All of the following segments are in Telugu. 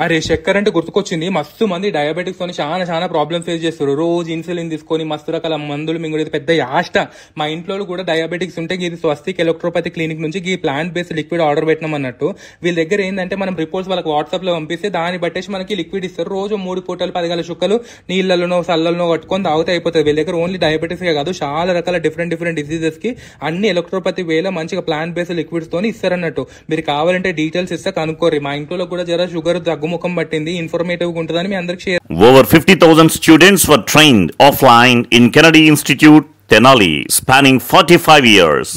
అరే చక్కెర అంటే గుర్తుకొచ్చింది. మస్తు మంది డయాబెటిక్స్ తోని చాలా చాలా ప్రాబ్లమ్ ఫేస్ చేస్తారు. రోజు ఇన్సులిన్ తీసుకొని మస్తు రకాల మందులు మింగుడేది పెద్ద యాష్ట. మా ఇంట్లో కూడా డయాబెటిక్స్ ఉంటే ఇది స్వస్తిక్ ఎలక్ట్రోపతి క్లినిక్ నుంచి ఈ ప్లాంట్ బేస్డ్ లిక్విడ్ ఆర్డర్ పెట్టినాం అన్నట్టు. వీళ్ళ దగ్గర ఏంటంటే మనం రిపోర్ట్స్ వాళ్ళకి వాట్సాప్ లో పంపిస్తే దాన్ని బట్టేసి మనకి లిక్విడ్ ఇస్తారు. రోజు 3 పూటలు 10 గల చుక్కలు నీళ్లలోనో సల్లలోనో కట్టుకొని తాగితే అయిపోతుంది. వీళ్ళ దగ్గర ఓన్లీ డయాబెటిక్స్ కాదు, చాలా రకాల డిఫరెంట్ డిసీజెస్ కి అన్ని ఎలక్ట్రోపతి వేలో మంచిగా ప్లాంట్ బేస్డ్ లిక్విడ్స్ తోని ఇస్తారన్నట్టు. మీరు కావాలంటే డీటెయిల్స్ ఇస్తే కనుక్కోరు. మా ఇంట్లో కూడా జర షుగర్ తగ్గుముఖం పట్టింది, ఇన్ఫర్మేటివ్ ఉంటుందని మీ అందరికి share. Over 50,000 students were trained offline in Kennedy Institute, Tenali, spanning 45 years.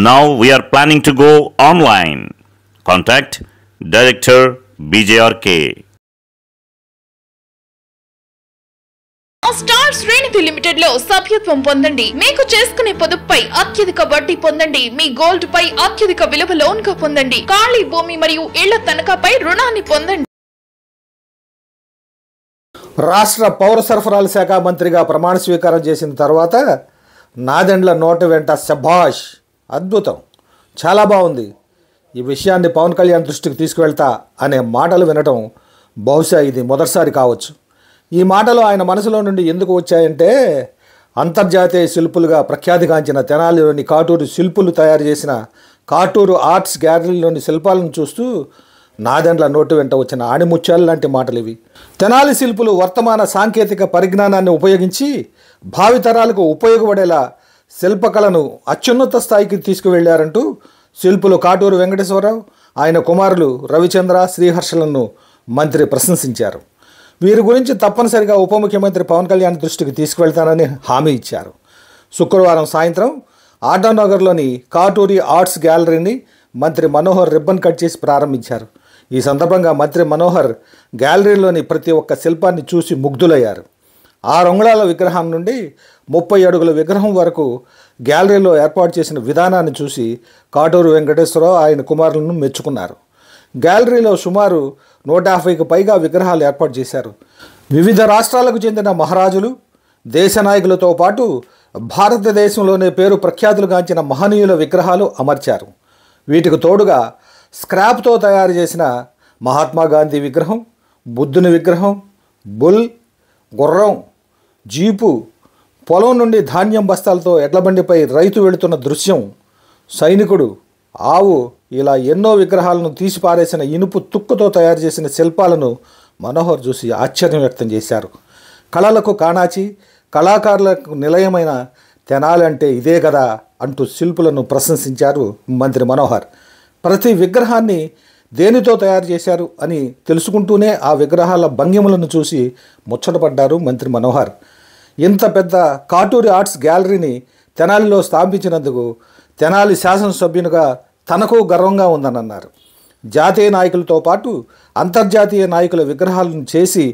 Now we are planning to go online. Contact Director BJRK. Star శ్రేణి లిమిటెడ్ లో సభ్యత్వం పొందండి. మీకు చేసుకునే పొదుపుపై అత్యధిక వడ్డీ పొందండి. మీ గోల్డ్ పై అత్యధిక విలువ లోన్ గా పొందండి. ఖాళీ భూమి మరియు ఇళ్ల తనఖాపై రుణాన్ని పొందండి. రాష్ట్ర పౌర సరఫరాల శాఖ మంత్రిగా ప్రమాణ స్వీకారం చేసిన తర్వాత నాదెండ్ల నోటి వెంట శభాష్, అద్భుతం, చాలా బాగుంది, ఈ విషయాన్ని పవన్ కళ్యాణ్ దృష్టికి తీసుకువెళ్తా అనే మాటలు వినటం బహుశా ఇది మొదటిసారి కావచ్చు. ఈ మాటలు ఆయన మనసులో నుండి ఎందుకు వచ్చాయంటే, అంతర్జాతీయ శిల్పులుగా ప్రఖ్యాతిగాంచిన తెనాలిలోని కాటూరు శిల్పులు తయారు చేసిన కాటూరు ఆర్ట్స్ గ్యాలరీలోని శిల్పాలను చూస్తూ నాదెండ్ల నోటి వెంట వచ్చిన ఆణిముత్యాలు లాంటి మాటలు ఇవి. తెనాలి శిల్పులు వర్తమాన సాంకేతిక పరిజ్ఞానాన్ని ఉపయోగించి భావితరాలకు ఉపయోగపడేలా శిల్పకళను అత్యున్నత స్థాయికి తీసుకువెళ్లారంటూ శిల్పులు కాటూరు వెంకటేశ్వరరావు, ఆయన కుమారులు రవిచంద్ర, శ్రీహర్షలను మంత్రి ప్రశంసించారు. వీరి గురించి తప్పనిసరిగా ఉప ముఖ్యమంత్రి పవన్ కళ్యాణ్ దృష్టికి తీసుకువెళ్తానని హామీ ఇచ్చారు. శుక్రవారం సాయంత్రం ఆటోనగర్లోని కాటూరి ఆర్ట్స్ గ్యాలరీని మంత్రి మనోహర్ రిబ్బన్ కట్ చేసి ప్రారంభించారు. ఈ సందర్భంగా మంత్రి మనోహర్ గ్యాలరీలోని ప్రతి ఒక్క శిల్పాన్ని చూసి ముగ్ధులయ్యారు. 6 అంగుళాల విగ్రహం నుండి 30 అడుగుల విగ్రహం వరకు గ్యాలరీలో ఏర్పాటు చేసిన విధానాన్ని చూసి కాటూరు వెంకటేశ్వరరావు, ఆయన కుమారులను మెచ్చుకున్నారు. గ్యాలరీలో సుమారు 150కి పైగా విగ్రహాలు ఏర్పాటు చేశారు. వివిధ రాష్ట్రాలకు చెందిన మహారాజులు, దేశ నాయకులతో పాటు భారతదేశంలోనే పేరు ప్రఖ్యాతులుగాంచిన మహనీయుల విగ్రహాలు అమర్చారు. వీటికి తోడుగా స్క్రాప్తో తయారు చేసిన మహాత్మా గాంధీ విగ్రహం, బుద్ధుని విగ్రహం, బుల్, గుర్రం, జీపు, పొలం నుండి ధాన్యం బస్తాలతో ఎడ్లబండిపై రైతు వెళుతున్న దృశ్యం, సైనికుడు, ఆవు, ఇలా ఎన్నో విగ్రహాలను తీసిపారేసిన ఇనుపు తుక్కుతో తయారు చేసిన శిల్పాలను మనోహర్ చూసి ఆశ్చర్యం వ్యక్తం చేశారు. కళలకు కాణాచి, కళాకారులకు నిలయమైన తెనాలి అంటే ఇదే కదా అంటూ శిల్పులను ప్రశంసించారు మంత్రి మనోహర్. ప్రతి విగ్రహాన్ని దేనితో తయారు చేశారు అని తెలుసుకుంటూనే ఆ విగ్రహాల భంగిమలను చూసి ముచ్చటపడ్డారు మంత్రి మనోహర్. ఇంత పెద్ద కాటూరి ఆర్ట్స్ గ్యాలరీని తెనాలిలో స్థాపించినందుకు తెనాలి శాసనసభ్యునిగా తనకు గర్వంగా ఉందని అన్నారు. జాతీయ నాయకులతో పాటు అంతర్జాతీయ నాయకుల విగ్రహాలను చేసి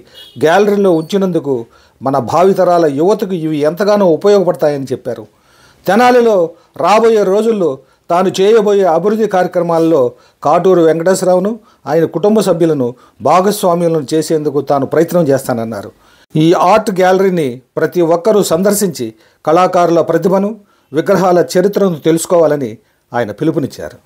గ్యాలరీలో ఉంచినందుకు మన భావితరాల యువతకు ఇవి ఎంతగానో ఉపయోగపడతాయని చెప్పారు. తెనాలిలో రాబోయే రోజుల్లో తాను చేయబోయే అభివృద్ధి కార్యక్రమాల్లో కాటూరు వెంకటేశ్వరరావును, ఆయన కుటుంబ సభ్యులను భాగస్వామ్యులను చేసేందుకు తాను ప్రయత్నం చేస్తానన్నారు. ఈ ఆర్ట్ గ్యాలరీని ప్రతి ఒక్కరూ సందర్శించి కళాకారుల ప్రతిభను, విగ్రహాల చరిత్రను తెలుసుకోవాలని ఆయన పిలుపునిచ్చారు.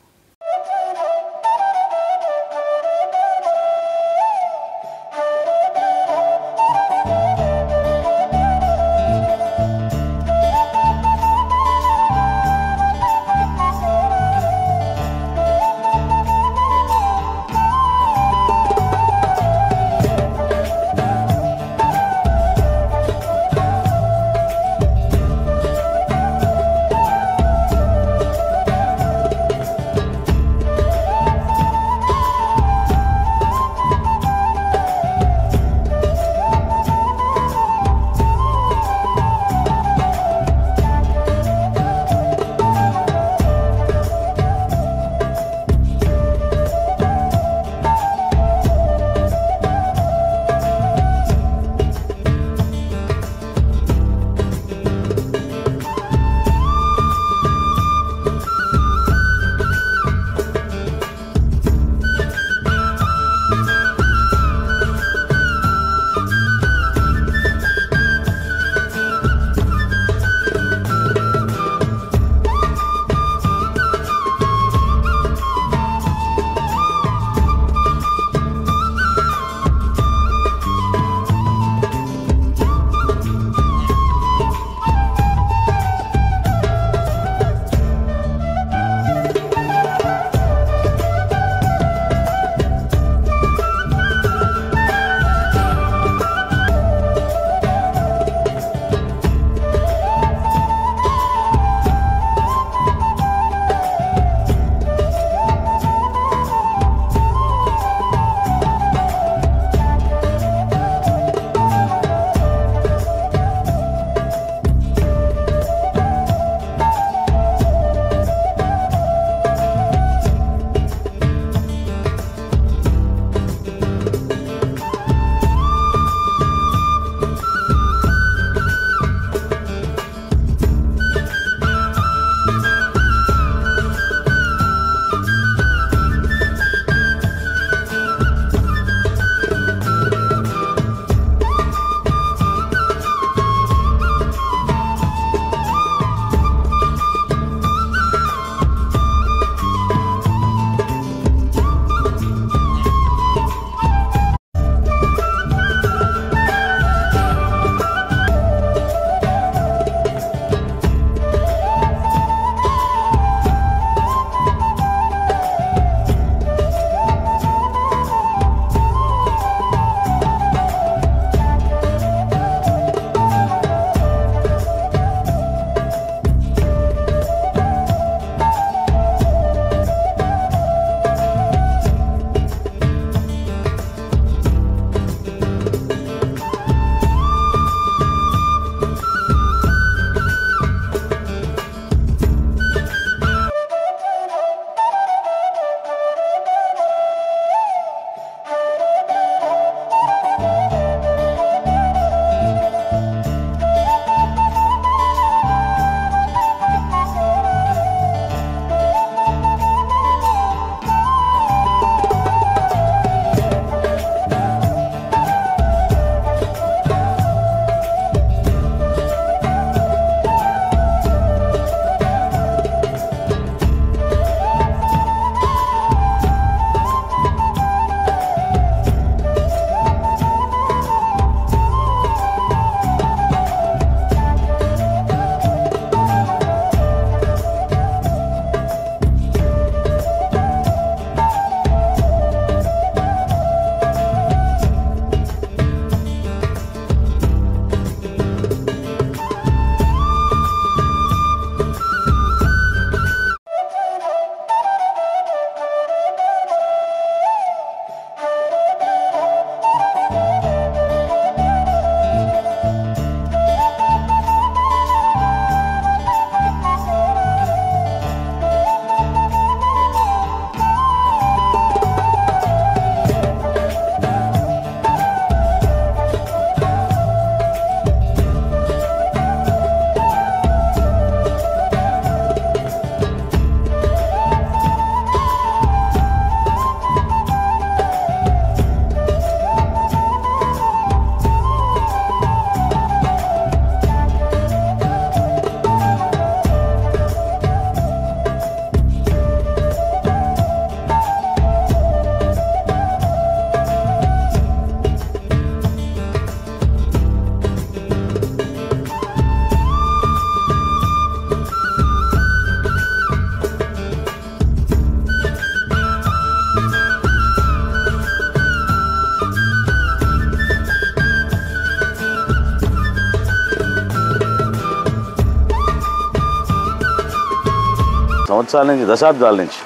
సంవత్సరాల నుంచి, దశాబ్దాల నుంచి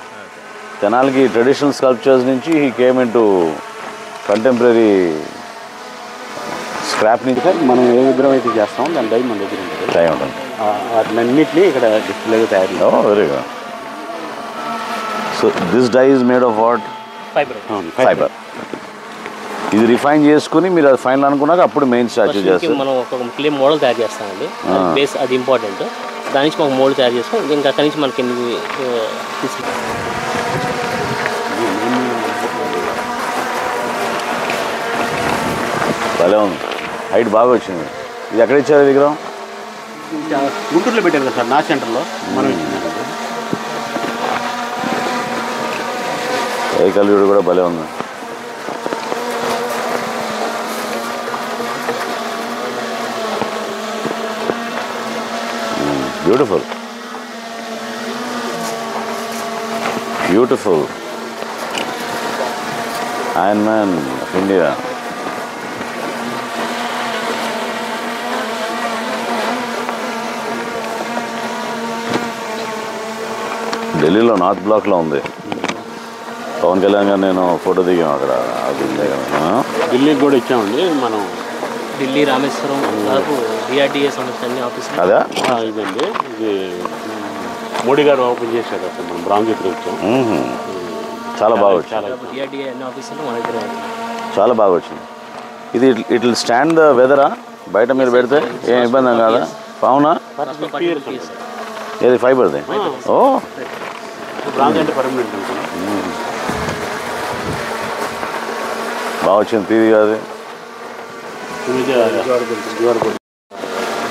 తెనాలికి ట్రెడిషనల్ స్కల్ప్చర్స్ నుంచి he came in to contemporary scrap నుంచి. మనం ఏ విగ్రహం అయితే చేస్తామో దాని టైం మన దగ్గర ఉంటుంది. టైం ఉంటుంది. వాటినన్నింటినీ ఇక్కడ డిస్ప్లేగా తయారు చేస్తాం. Very good. So this die is made of what? Fibre. ఇది రిఫైన్ చేసుకుని మీరు అది ఫైనల్ అనుకున్నాక అప్పుడు మెయిన్ స్టాచ్యూ చేస్తాం. మనం ఒక క్లే మోడల్ తయారు చేస్తామండి. బేస్ అది ఇంపార్టెంట్. దాని నుంచి మాకు మోడల్ తయారు చేస్తాం. ఇంకా అక్కడి నుంచి మనకి భలే ఉంది, హైట్ బాగా వచ్చింది. ఇది ఎక్కడ ఇచ్చారు విగ్రహం? గుంటూరులో పెట్టారు కదా సార్, నా సెంటర్లో మనం ఇచ్చింది. ఏకల్యుడు కూడా భలే ఉంది. Beautiful, beautiful. Iron man of India. ఢిల్లీలో నార్త్ బ్లాక్లో ఉంది. పవన్ కళ్యాణ్ గారు నేను ఫోటో దిగాం అక్కడ. ఢిల్లీకి కూడా ఇచ్చామండి మనం. ఢిల్లీ, రామేశ్వరం, డిఆర్డిఏ సంబంధించిన ఆఫీస్. అదా ఇదండి, ఇది మోడీ గారు ఓపెన్ చేశారు అసలు. మనం బ్రాంజ్కి వచ్చాం. చాలా బాగా వచ్చింది. డిఆర్డిఏ అన్ని ఆఫీసులు మన దగ్గర చాలా బాగా వచ్చింది. ఇది ఇట్ విల్ స్టాండ్ ద వెదరా? బయట మీరు పెడితే ఏం ఇబ్బంది కాదా? అవునా? ఏది ఫైబర్ది? ఓ బ్రాంజ్ అంటే పర్మనెంట్ ఉంటుంది. బాగా వచ్చింది. తీది కాదు.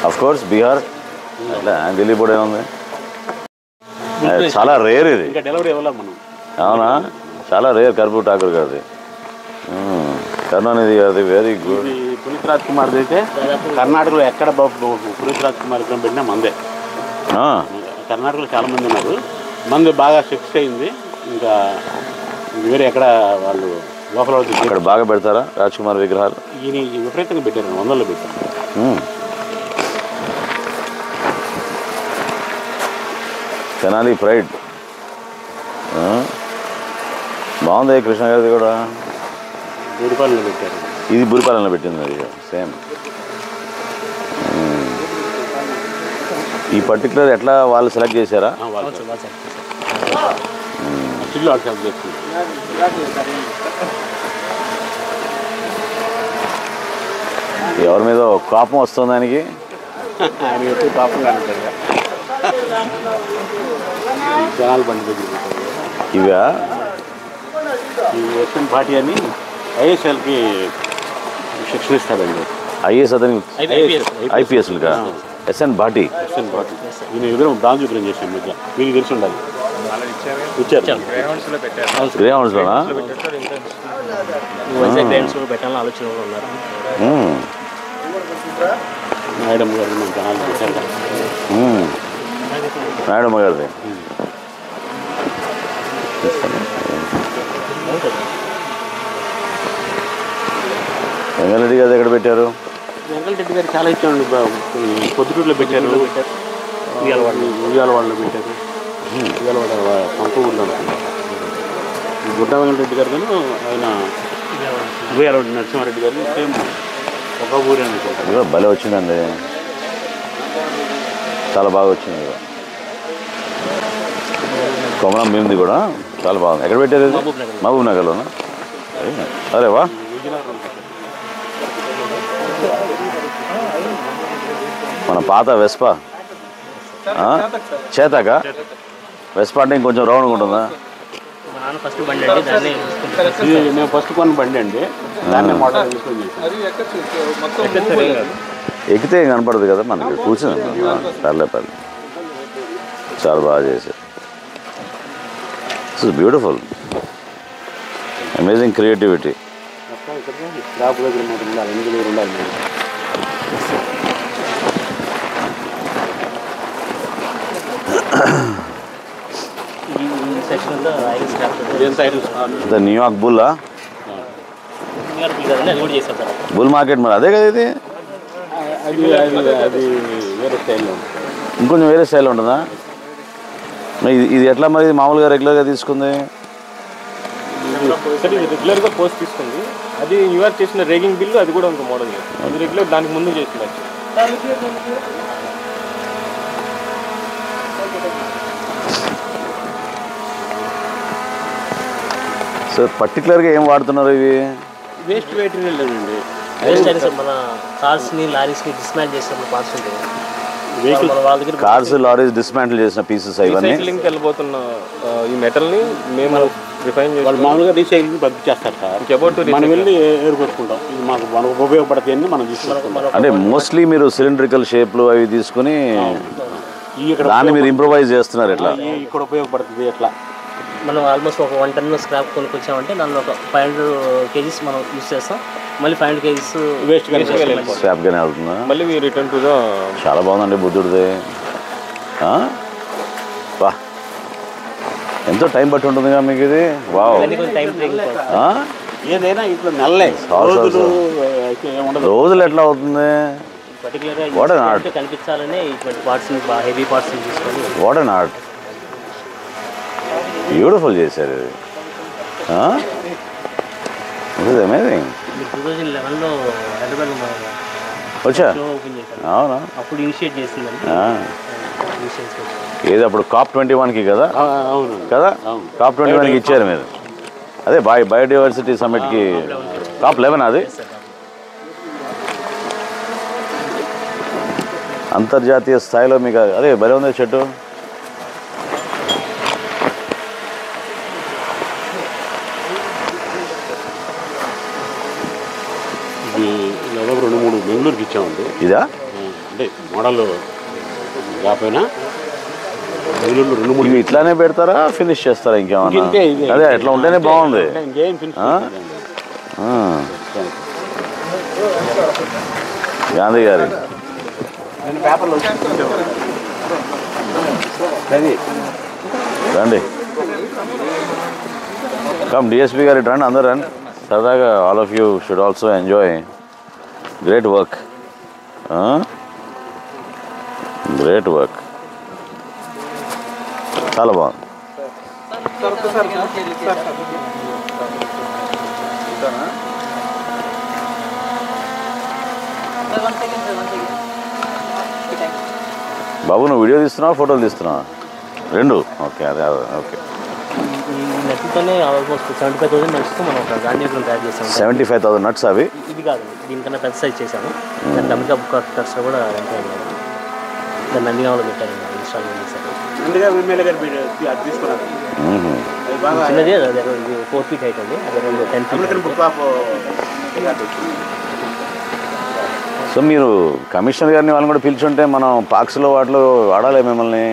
అఫ్ కోర్స్ బీహార్ అట్లా ఢిల్లీ కూడా ఏముంది. చాలా రేర్ ఇది. డెలివరీ ఇవ్వాలి మనం. అవునా? చాలా రేర్ కర్పూర్ ఠాకూర్ గారిది. కరుణానిధి గారిది వెరీ గుడ్. పునీత్ రాజ్ కుమార్ది అయితే కర్ణాటకలో ఎక్కడ పునీత్ రాజ్ కుమార్ విగ్రహం పెట్టినా మందే. కర్ణాటకలో చాలా మంది ఉన్నారు. మంది బాగా సక్సెస్ అయింది. ఇంకా వేరే ఎక్కడ వాళ్ళు లోపల అక్కడ బాగా పెడతారా రాజ్ కుమార్ విగ్రహాలు? ఈయన విపరీతంగా పెట్టారు, 100లో పెట్టారు. తెనాలి ప్రైడ్ బాగుంది. కృష్ణ గారిది కూడా బూరిపాలెంలో పెట్టారు. ఇది బూరిపాలెంలో పెట్టింది. అది సేమ్. ఈ పర్టికులర్ ఎట్లా వాళ్ళు సెలెక్ట్ చేశారా? ఎవరి మీద కోపం వస్తుంది దానికి? ఆయన ఎక్కువ కోపంగా ఉంటారు. జనాలు బండి దగ్గర ఇవా ఈ ఎస్ఎన్ పార్టీ అని ఐఎస్ఎల్కి శిక్షణ ఇస్తాడండి. ఐఏఎస్ అతనికి ఐపీఎస్లుగా ఎస్ఎన్ భాటి. ఎస్ఎన్ పార్టీ ఈయన విగ్రహం బ్రాంజ్ విగ్రహం చేశాను. మీకు తెలిసి ఉండాలి. ఇచ్చారు గ్రే హౌన్స్లోనా? పెట్టాలని ఆలోచన ఉన్నారు. నాయుడమ్మ గారు జనాలు పెట్టారు. నాయుడమ్మ గారిది. వెంగళరెడ్డి గారు ఎక్కడ పెట్టారు? వెంకటరెడ్డి గారు చాలా ఇచ్చామండి. పొద్దుటూరులో పెట్టారు, ఉయ్యాలవాడలో పెట్టారు, ఉయ్యాలవాడ పంప ఊళ్ళో. గుడ్డ వెంకటరెడ్డి గారు కానీ ఆయన ఉయ్యాలవాడ నరసింహారెడ్డి గారు సేమ్ ఒక ఊరే అనుకుంటారు. భలే వచ్చిందండి, చాలా బాగా వచ్చింది. కొమరం భీమ్ది కూడా చాలా బాగుంది. ఎక్కడ పెట్టారు? మహబూబ్ నగర్లోనా? అరే వా. మన పాత వెస్పా చేతాక వెస్పా అంటే ఇంకొంచెం రౌండ్గా ఉంటుందా? మేము ఫస్ట్ కొన్న బండి అండి. దాన్ని మోడల్ తీసుకొని ఎక్కితే ఏం కనపడదు కదా మనకి. కూర్చుంది పర్లే. చాలా బాగా చేశారు. It's beautiful, amazing creativity. Slab దగ్గర ఉండాలి, ఎన్ని దగ్గర ఉండాలి. న్యూయార్క్ బుల్లా? బుల్ మార్కెట్ మరి అదే కదా ఇది? అది వేరే స్టైల్లో ఇంకొంచెం వేరే స్టైల్లో ఉంటుందా? ఇది ఎట్లా మరి మామూలుగా రెగ్యులర్గా తీసుకుంది? సార్ ఇది రెగ్యులర్గా పోస్ట్ తీసుకుంది. అది న్యూ ఇయర్ చేసిన రేగింగ్ బిల్లు అది కూడా ఇంకో మోడల్ అది రెగ్యులర్ దానికి ముందు చేసింది. సార్ పర్టికులర్గా ఏం వాడుతున్నారు ఇవి? వేస్ట్ మెటీరియల్ అండి. మన కార్స్ని లారీస్ని డిస్మాంటిల్ చేసినప్పుడు పార్ట్స్ ఉంటాయి. కార్స్ లారీస్ డిస్మాంటిల్ చేసిన పీసెస్ ఇవన్నీ వెళ్ళిపోతున్న ఈ మెటల్ని మేము రిఫైన్ చేసి వాళ్ళు మామూలుగా రీసైక్లింగ్ పంపించేస్తారు సార్. మనం వెళ్ళి ఏరుకొట్టుకుంటాం. ఇది మనకు ఉపయోగపడతాయని మనం తీసుకుంటాం. అంటే మోస్ట్లీ మీరు సిలిండ్రికల్ షేప్లు అవి తీసుకుని దాన్ని మీరు ఇంప్రూవైజ్ చేస్తున్నారు. ఎట్లా ఇక్కడ ఉపయోగపడుతుంది ఎట్లా? మనం ఆల్మోస్ట్ ఒక 1 టన్ స్క్రాప్ కొనుక్కొచ్చామంటే దానిలో ఒక 500 kgs మనం యూజ్ చేస్తాం. మళ్ళీ 500 kgs వేస్ట్ స్క్రాప్గానే అవుతుందా? మళ్ళీ రిటర్న్ టు ద చాలా బాగుందండి బుద్ధుడిది. వా ఎంతో టైం బట్టి ఉంటుందిగా మీకు ఇది. వావ్ ఏదైనా ఇట్లా నెలలే రోజులు ఎట్లా అవుతుంది? పర్టికులర్గా కనిపించాలనే ఇటువంటి పార్ట్స్ని హెవీ పార్ట్స్ని తీసుకొని వాట్ అన్ ఆర్ట్. బ్యూటిఫుల్ చేశారు ఇది. It is amazing. 2011లో హైదరాబాద్ వచ్చా? ఓపెన్ చేశారు. అవునా? అప్పుడు ఇనిషియేట్ చేసిందండి. ఏది అప్పుడు COP21కి కదా? అవును కదా, COP21కి ఇచ్చారు మీరు. అదే బయోడైవర్సిటీ సమ్మిట్కి COP11 అది. అంతర్జాతీయ స్థాయిలో మీకు అదే భలే ఉంది చెట్టు. దాదాపు 2-3 బెంగళూరుకి ఇచ్చామండి. ఇదా అంటే మోడల్ కాకపోయినా బెంగళూరులో 2-3 ఇవి ఇట్లానే పెడతారా, ఫినిష్ చేస్తారా ఇంకేమన్నా? అదే ఎట్లా ఉంటేనే బాగుంది. ఇంకేం ఫినిష్ గాంధీ గారి పేపర్లో రండి, కమ్ డిఎస్పీ గారి రండి, అందరూ రండి సరదాగా. All of you should also enjoy great work. Great work, చాలా బాగుంది. బాబు నువ్వు వీడియో తీస్తున్నావా, ఫోటోలు తీస్తున్నావా? రెండు. ఓకే, అదే ఓకే. నట్లతోనే ఆల్మోస్ట్ 75,000 నట్స్తో మనం ఒక గాంధీ విగ్రహం తయారు చేసాము. 75,000 నట్స్ అవి? ఇది కాదు, దీనికన్నా పెద్ద సైజ్ చేసాము. దాని అమెరికా బుక్ ఆఫ్ రికార్డ్స్లో కూడా ర్యాంక్ అయ్యారు. దాన్ని నందిగామలో పెట్టారు, ఇన్స్టాల్మెంట్ చేశారు. చిన్నది, అది 4 feet హైట్ అండి. అది 10 feet. సో మీరు కమిషనర్ గారిని వాళ్ళని కూడా పిలిచుంటే మనం పార్క్స్లో వాటిలో వాడాలి మిమ్మల్ని.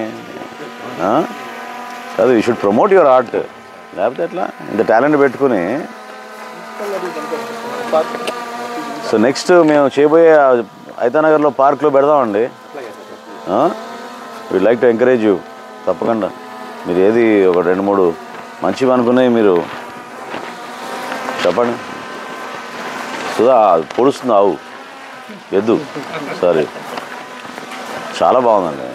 కాదు, you should promote your art. లేకపోతే ఎట్లా ఇంత టాలెంట్ పెట్టుకుని. సో నెక్స్ట్ మేము చేయబోయే ఐతానగర్లో పార్క్లో పెడదామండి. We'd like to encourage you. తప్పకుండా మీరు ఏది ఒక 2-3 మంచివి అనుకున్నాయి మీరు చెప్పండి. సుధా పొడుస్తుంది ఆవు, ఎద్దు, సారీ. చాలా బాగుందండి.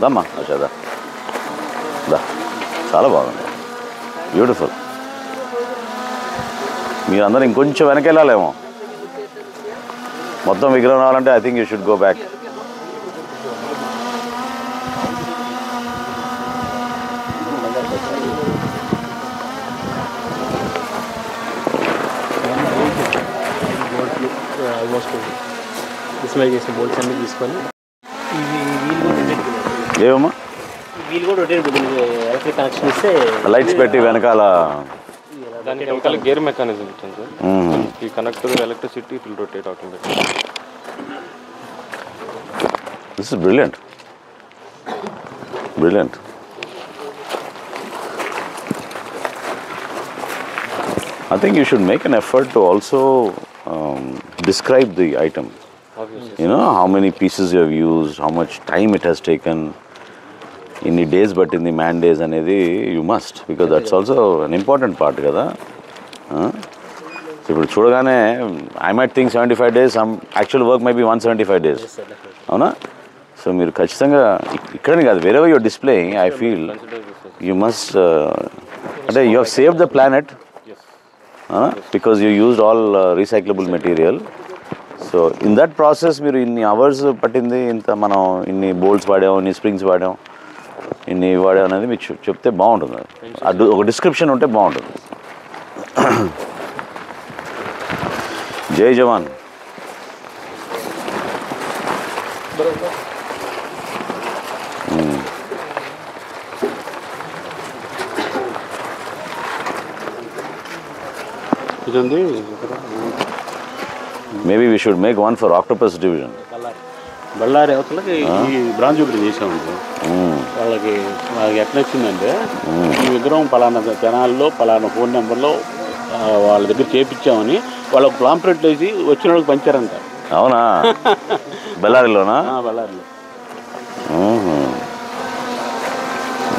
దమ్మా అచ్చా, దా, చాలా బాగుంది, బ్యూటిఫుల్. మీరందరూ ఇంకొంచెం వెనకెళ్ళాలేమో. మొత్తం విగ్రహం రావాలంటే I think you should go back. Almost dismantle చేసిన బోల్ట్స్ అన్నీ తీసుకొని ఏమమ్మా వీల్ కూడా రొటేట్ ఎలక్ట్రిక్ కనెక్షన్ ఇస్తే లైట్స్ పెట్టి వెనకాల దానికి వెనకాల గేర్ మెకానిజం ఇచ్చాను సార్. ఈ connector electricity it will rotate automatic. This is brilliant, brilliant. I think you should make an effort to also describe the item. Obviously. You know, how many pieces you have used, how much time it has taken, in the days but in the man days anedi you must, because that's also an important part kada. So ఇప్పుడు చూడగానే I might think 75 days, some actual work may be 175 days. అవునా? సో సో మీరు ఖచ్చితంగా ఇక్కడనే కాదు wherever your displaying I feel you must అంటే you have save the planet because you used all recyclable material. So in that process మీరు ఇన్ని అవర్స్ పట్టింది, ఇంత మనం ఇన్ని బోల్ట్స్ వాడాం, ఇన్ని స్ప్రింగ్స్ వాడాం, ఇన్ని వాడాం అనేది మీకు చెప్తే బాగుంటుంది. అది ఒక డిస్క్రిప్షన్ ఉంటే బాగుంటుంది. జై జవాన్. ఇదండి maybe we should make one for octopus division. Bellary అవతలకి ఈ బ్రాంచ్ ఒకటి చేసామండి. వాళ్ళకి ఎట్లా వచ్చిందంటే ఈ విగ్రహం పలానా జనాల్లో పలానా ఫోన్ నెంబర్లో వాళ్ళ దగ్గర చేపించామని వాళ్ళకి ప్లాంప్లెట్ వేసి వచ్చిన వాళ్ళకి పంచారంట. అవునా? బళ్ళారిలోనా? బళ్ళారిలో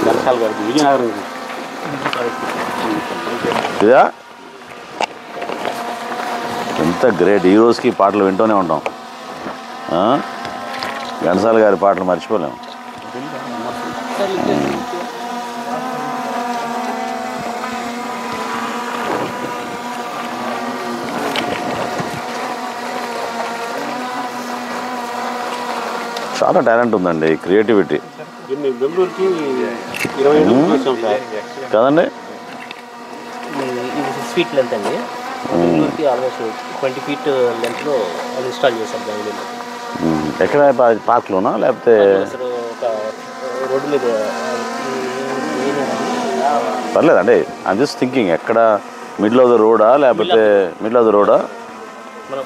జనసాల గారికి విజయనగరం. ఇదా ఎంత గ్రేట్. ఈ రోజుకి పాటలు వింటూనే ఉంటాం. ఘంటసాల గారి పాటలు మర్చిపోలేము. చాలా టాలెంట్ ఉందండి, క్రియేటివిటీ. బెంగళూరుకి 20 వచ్చాం సార్ కదండి. ఇది 6 feet లెంత్ అండి. బెంగళూరుకి ఆల్మోస్ట్ 20 feet లెంత్లో ఇన్స్టాల్ చేశారు బెంగళూరులో. ఎక్కడ పార్క్లోనా లేకపోతే ఒక రోడ్డు మీద? పర్లేదు అండి. ఐమ్ జస్ట్ థింకింగ్ ఎక్కడ మిడిల్ ఆఫ్ ద రోడా లేకపోతే మిడిల్ ఆఫ్ ద రోడా? మన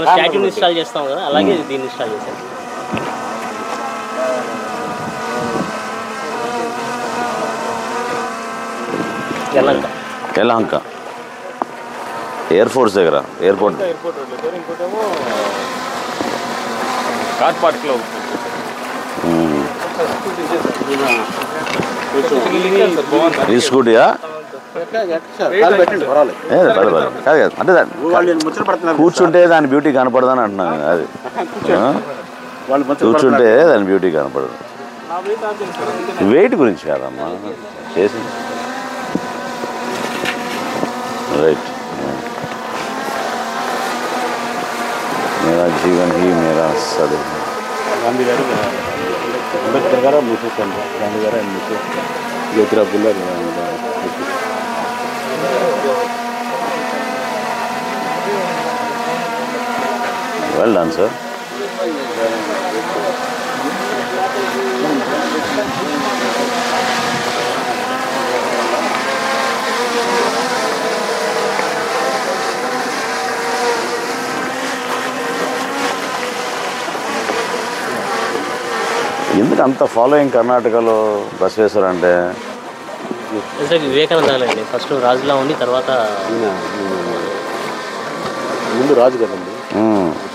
స్టాట్యూని ఇన్స్టాల్ చేస్తాం కదా, అలాగే దీన్ని ఇన్స్టాల్ చేశారు. యలహంక ఎయిర్ ఫోర్స్ దగ్గర, ఎయిర్పోర్ట్. కార్ పార్క్లో ఈ స్కూటీయా? అంటే కూర్చుంటే దాని బ్యూటీ కనపడదని అంటున్నాను. అది కూర్చుంటే దాని బ్యూటీ కనపడదు. వెయిట్ గురించి కాదమ్మా చేసి. రైట్. మేరా జీవన్ హీ మేరా సదే. గాంధీ గారు అంబేద్కర్ గారు మూసేసాను. గాంధీ గారు మూసేసి Jyotirao Phule. Well done sir. ఎందుకు అంత ఫాలోయింగ్ కర్ణాటకలో బసవేశ్వర అంటే? వివేకానంద అండి. ఫస్ట్ రాజులా ఉండి తర్వాత ముందు రాజు కదండి,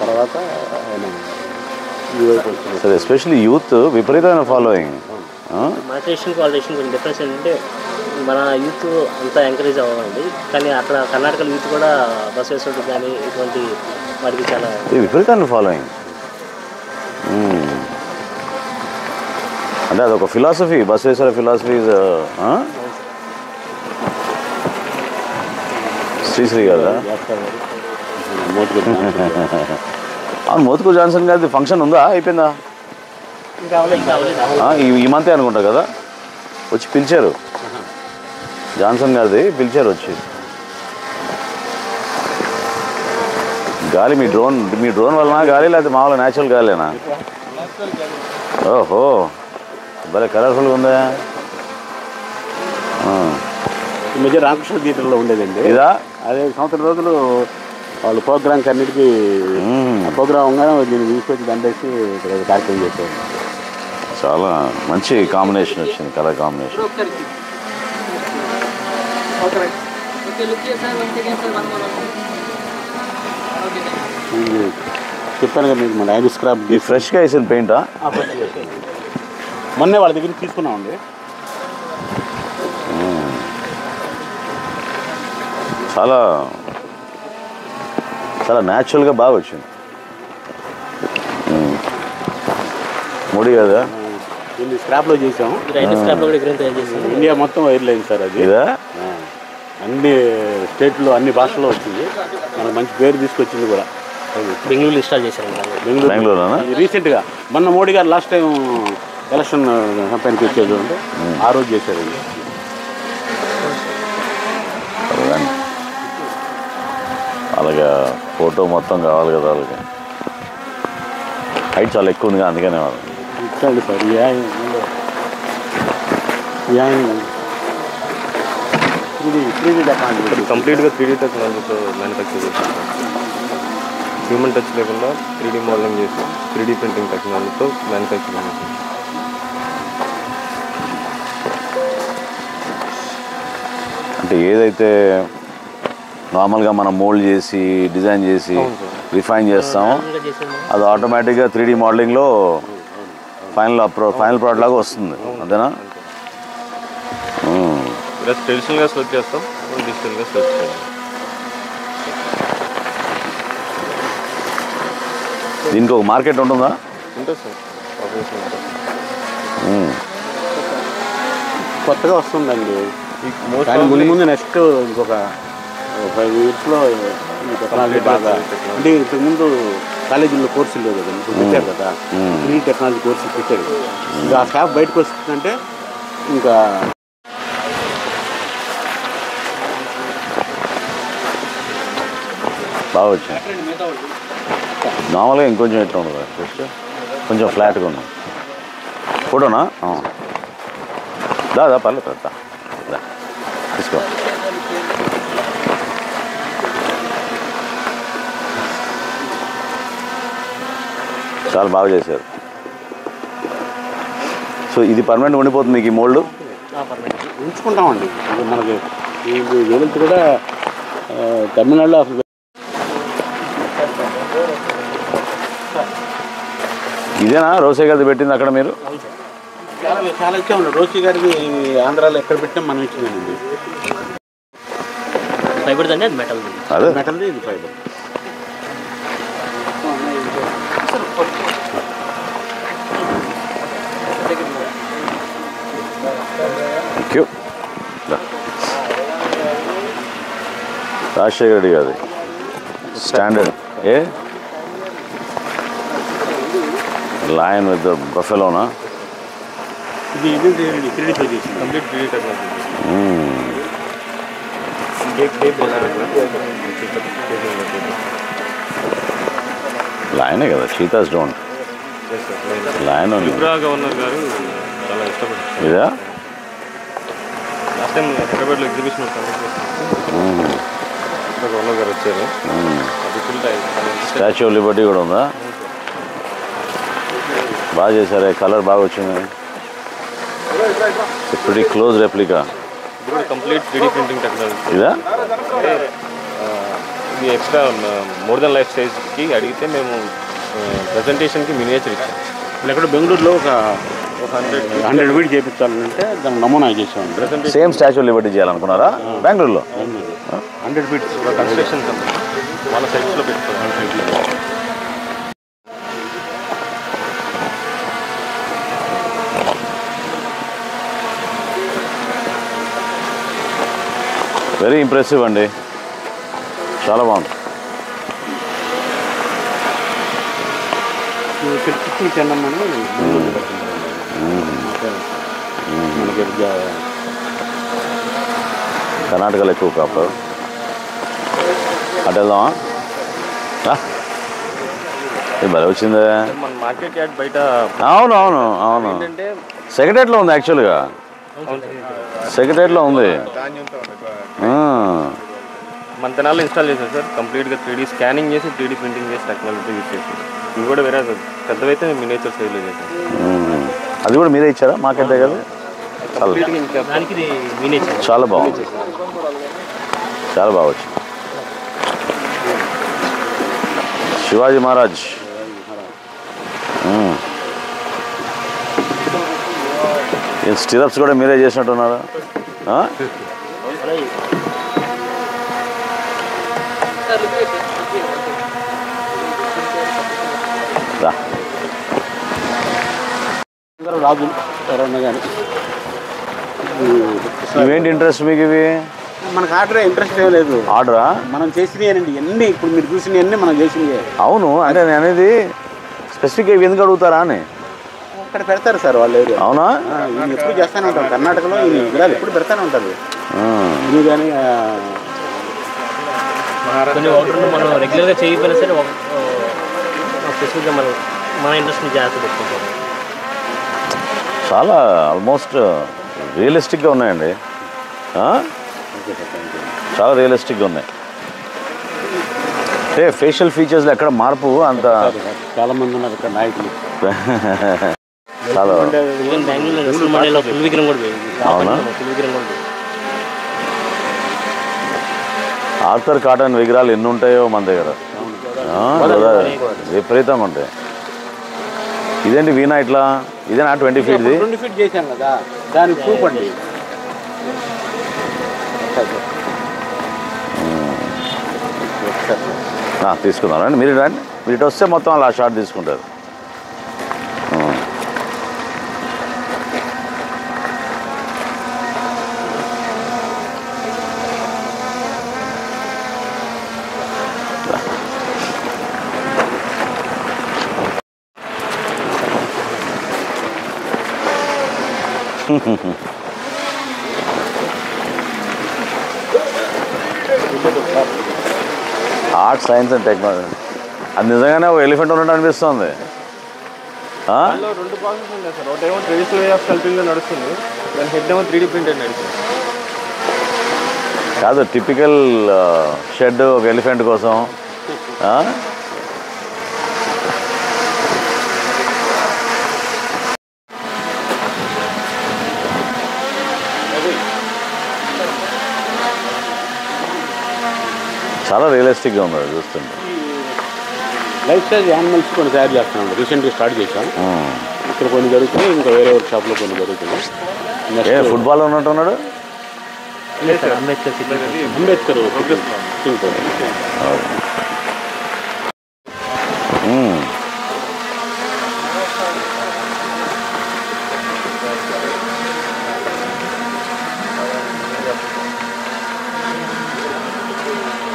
తర్వాత సరే. ఎస్పెషల్లీ యూత్ విపరీతమైన ఫాలోయింగ్. మన ట్రెడిషన్ వాళ్ళ కొంచెం డిఫరెన్స్ ఏంటంటే మన యూత్ అంతా ఎంకరేజ్ అవ్వాలండి, కానీ అక్కడ కర్ణాటకలో యూత్ కూడా బసవేశ్వరుడు కానీ ఇటువంటి వాటికి చాలా విపరీతమైన ఫాలోయింగ్. అంటే అదొక ఫిలాసఫీ, బసవేశ్వర ఫిలాసఫీ. శ్రీశ్రీ కదా? అవును, మోత్కూర్ జాన్సన్ గారిది ఫంక్షన్ ఉందా? అయిపోయిందా? ఈ మంతే అనుకుంటా కదా వచ్చి పిలిచారు. జాన్సన్ గారిది పిలిచారు వచ్చి. గాలి మీ డ్రోన్ వలన గాలి లేకపోతే మామూలు న్యాచురల్ గాలేనా? ఓహో, భలే కలర్ఫుల్గా ఉందా. ఈ మధ్య రామకృష్ణ థియేటర్లో ఉండేదండి ఇదా. అదే సంవత్సరం రోజులు వాళ్ళు ప్రోగ్రామ్కి అన్నిటికీ ప్రోగ్రామ్ దీన్ని తీసుకొచ్చి దండేసి ఇక్కడ కార్యక్రమం చేసేవాళ్ళు. చాలా మంచి కాంబినేషన్ వచ్చింది, కలర్ కాంబినేషన్. చెప్పాను కదా మీకు, మన ఐరిస్ స్క్రాప్ ఫ్రెష్గా వేసిన పెయింటా? మొన్నే వాళ్ళ దగ్గర తీసుకున్నామండి. చాలా చాలా న్యాచురల్గా బాగా వచ్చింది. మోడీ కదా దీన్ని స్క్రాప్లో చేసాము. స్క్రాప్లో కూడా విగ్రహం తయారు చేసాము. ఇండియా మొత్తం వైర్ లైన్ సార్ అది. ఇదా అన్ని స్టేట్లో అన్ని భాషల్లో వచ్చింది. మనకు మంచి పేరు తీసుకొచ్చింది కూడా. బెంగళూరు ఇన్స్టాల్ చేశారు. బెంగళూరులోనా? రీసెంట్గా మొన్న మోడీ గారు లాస్ట్ టైం ఎలక్షన్ కంపెనీకి వచ్చేది అంటే ఆ రోజు చేశారండి. అలాగే ఫోటో మొత్తం కావాలి కదా వాళ్ళకి. హైట్ చాలా ఎక్కువ ఉంది అందుకనే వాళ్ళు ఇచ్చండి సార్. కంప్లీట్గా 3D టెక్నాలజీతో మ్యానుఫ్యాక్చర్ చేస్తాం. హ్యూమన్ టచ్ లేకుండా 3D మోడలింగ్ చేసి 3D ప్రింటింగ్ టెక్నాలజీతో మ్యానుఫ్యాక్చరింగ్ చేస్తాం. అంటే ఏదైతే నార్మల్గా మనం మోల్డ్ చేసి డిజైన్ చేసి రిఫైన్ చేస్తామో అది ఆటోమేటిక్గా 3D మోడలింగ్లో ఫైనల్ ప్రోడక్ట్ లాగా వస్తుంది అంతేనా? ట్రెడిషనల్గా సెలెక్ట్ చేస్తాం, డిజిటల్గా సెలెక్ట్ చేస్తాం. దీనికి ఒక మార్కెట్ ఉంటుందా? ఉంటుంది సార్. కొత్తగా వస్తుందండి. కానీ ముందు నెక్స్ట్ ఇంకొక 5 yearsలో ఈ టెక్నాలజీ బాగా అంటే ఇంతకుముందు కాలేజీల్లో కోర్సులు లేవు కదా, ఇప్పుడు పెట్టారు కదా 3D టెక్నాలజీ కోర్సులు పెట్టారు. ఇంకా ఆ స్టాఫ్ బయటకు వస్తుందంటే ఇంకా బాగా వచ్చింది. నార్మల్గా ఇంకొంచెం ఎట్లా ఉండదు జస్ట్ కొంచెం ఫ్లాట్గా ఉన్నాం. ఫోటోనా? దా పర్లేదు దా తీసుకో. చాలా బాగా చేశారు. సో ఇది పర్మనెంట్ ఉండిపోతుంది మీకు ఈ మోల్డ్? ఉంచుకుంటామండి. మనకి ఈ వెలుతు కూడా తమిళనాడులో అసలు ఇదేనా రోసే గారి పెట్టింది అక్కడ మీరు? చాలా ఇచ్చామండి. రోసి గారికి ఆంధ్రాలో ఎక్కడ పెట్టినా మనం ఇచ్చిందండి. ఫైబర్ అండి, అది మెటల్. అదే మెటల్ది, ఇది ఫైబర్. రాజశేఖర రెడ్డి గారి స్టాండర్డ్ లయన్ విత్ బఫెలోనా? ఇది కంప్లీట్ 3D టెక్నాలజీ. లయనే కదా, చీతాస్ డోంట్. లయన్ గవర్నర్ గారు చాలా ఇష్టపడతారు. ఇదా లాస్ట్ టైం హైదరాబాద్లో ఎగ్జిబిషన్ గవర్నర్ గారు వచ్చారు. స్టాచ్యూ ఆఫ్ లిబర్టీ కూడా ఉందా? బాగా చేశారే, కలర్ బాగా వచ్చింది. Pretty close replica. Complete 3D printing technology. ఇదా ఇది ఎక్స్ట్రా మోర్ దెన్ లైఫ్ సైజ్కి అడిగితే మేము ప్రజెంటేషన్కి మినియేచర్ ఇచ్చాం. ఇక్కడ బెంగళూరులో ఒక 100 ఫీట్ చేయించాలంటే దానికి నమూనా చేసాం. సేమ్ స్టాచ్యూ ఆఫ్ లిబర్టీ చేయాలనుకున్నారా బెంగళూరులో? 100 feet కన్స్ట్రక్షన్ వాళ్ళ సైట్స్లో పెట్టుకోవాలి. వెరీ ఇంప్రెసివ్ అండి, చాలా బాగుంది. కర్ణాటకలో ఎక్కువ కాపుతారు. అటు వెళ్దామా? భలే వచ్చిందే. మన మార్కెట్ యార్డ్ బయట. అవును అవును అవును, సెక్రటరీలో ఉంది. యాక్చువల్గా సెక్రటరీలో ఉంది. మన తెనాల్లో ఇన్స్టాల్ చేశారు సార్. కంప్లీట్గా 3D స్కానింగ్ చేసి 3D ప్రింటింగ్ చేసి టెక్నాలజీ యూజ్ చేసి ఇవి కూడా వేరే పెద్దవైతే మినియేచర్ సైజ్లో చేశారు. అది కూడా మీరే ఇచ్చారా? మాకంతే కదా. చాలా బాగుంది, చాలా బాగా వచ్చింది. శివాజీ మహారాజ్. స్టిరప్స్ కూడా మీరే చేసినట్టున్నారా? అందరూ రాజులు ఎవరన్నా కానీ. ఇవేంటి ఇంట్రెస్ట్ మీకు ఇవి? మనకు ఆర్డర్ ఇంట్రెస్ట్ ఏం లేదు. ఆర్డరా? మనం చేసినవి అన్నీ ఇప్పుడు మీరు చూసినవన్నీ మనం చేసినవి. అవును, అంటే నేను అనేది స్పెసిఫిక్గా ఇవి ఎందుకు అడుగుతారా అని. అక్కడ పెడతారు సార్ వాళ్ళు ఏరియా. అవునా? ఇది ఎప్పుడు చేస్తూనే ఉంటారు కర్ణాటకలో, ఈ విగ్రహాలు ఎప్పుడు పెడతానే ఉంటారు. ఇది కానీ కొన్ని ఆర్డర్లు మనం రెగ్యులర్గా చేయకపోయినా సరే స్పెసిఫిక్గా మన ఇంట్రెస్ట్ని జాగ్రత్త పెట్టుకుంటాం. చాలా ఆల్మోస్ట్ రియలిస్టిక్గా ఉన్నాయండి, చాలా రియలిస్టిక్గా ఉన్నాయి. అంటే ఫేషియల్ ఫీచర్స్లో ఎక్కడ మార్పు అంత చాలా మంది ఉన్నారు ఇక్కడ నాయకులు. చాలా బెంగళూరులో ఫుల్ విగ్రహం కూడా పోయింది. అవునా? ఫుల్ విగ్రహం కూడా ఆర్థర్ కాటన్ విగ్రహాలు ఎన్ని ఉంటాయో మన దగ్గర, విపరీతంగా ఉంటాయి. ఇదేంటి వీణా ఇట్లా? ఇదేనా 20 ఫీట్ది? 20 ఫీట్ చేశాం కదా, దానికి ప్రూఫ్ అండి. తీసుకుందాం రండి, మీరు రండి. మీరు ఇటు వస్తే మొత్తం అలా షార్ట్ తీసుకుంటారు. Art, science and technology. అది నిజంగానే ఒక ఎలిఫెంట్ ఉన్నట్టు అనిపిస్తుంది. 2 ప్రాసెస్ ఉన్నాయి సార్. ఒకటేమో ట్రెడిషనల్ వే ఆఫ్ స్కల్ప్టింగ్లో నడుస్తుంది, దాని హెడ్ ఏమో 3D ప్రింటెడ్ నడుస్తుంది. కాదు, టిపికల్ షెడ్ ఒక ఎలిఫెంట్ కోసం. చాలా రియలిస్టిక్గా ఉంది అది చూస్తుంది. లైఫ్ స్టైల్ యానిమల్స్ కొన్ని తయారు చేస్తున్నాం, రీసెంట్గా స్టార్ట్ చేశాం. ఇక్కడ కొన్ని జరుగుతున్నాయి, ఇంకా వేరే వర్క్ షాప్లో కొన్ని జరుగుతున్నాయి. ఫుట్బాల్ ఉన్నట్టు ఉన్నాడు. Ambedkar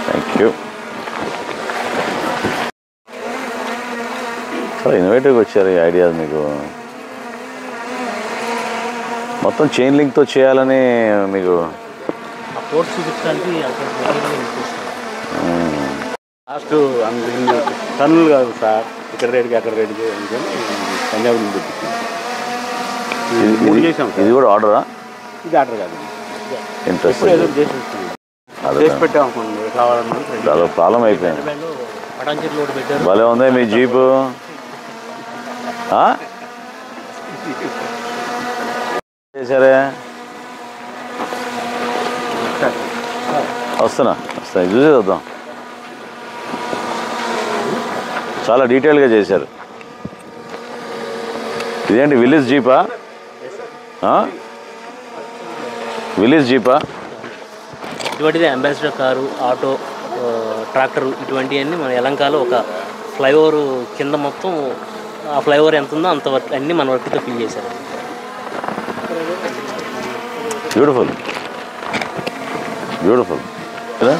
thank you. చాలా ఇన్నోవేటివ్గా వచ్చారు ఈ ఐడియాస్ మీకు. మొత్తం చైన్ లింక్తో చేయాలని మీకు లాస్ట్ టన్నులు కాదు సార్, ఇక్కడ రేటుకి అక్కడ రేటుకి పంజాబ్ నుంచి చేసాం. ఇది కూడా ఆర్డరా? ఇది ఆర్డర్ కాదు, ఇంట్రెస్ట్ చేసి పెట్టాం అనుకోండి, కావాలన్నా అదొక ప్రాబ్లం అయిపోయింది. భలే ఉంది మీ జీపు. చేశారే? వస్తున్నా చూసి వద్దాం. చాలా డీటెయిల్గా చేశారు. ఇదేంటి విలేజ్ జీపా? విలేజ్ జీపా? ఇటువంటిది అంబాసిడర్ కారు, ఆటో, ట్రాక్టర్, ఇటువంటివన్నీ మన యలంకాలో ఒక ఫ్లైఓవర్ కింద మొత్తం ఆ ఫ్లైఓవర్ ఎంత ఉందో అంత వర్క్ అన్నీ మన వర్క్తో ఫిల్ చేశారు. బ్యూటిఫుల్ బ్యూటిఫుల్ కదా.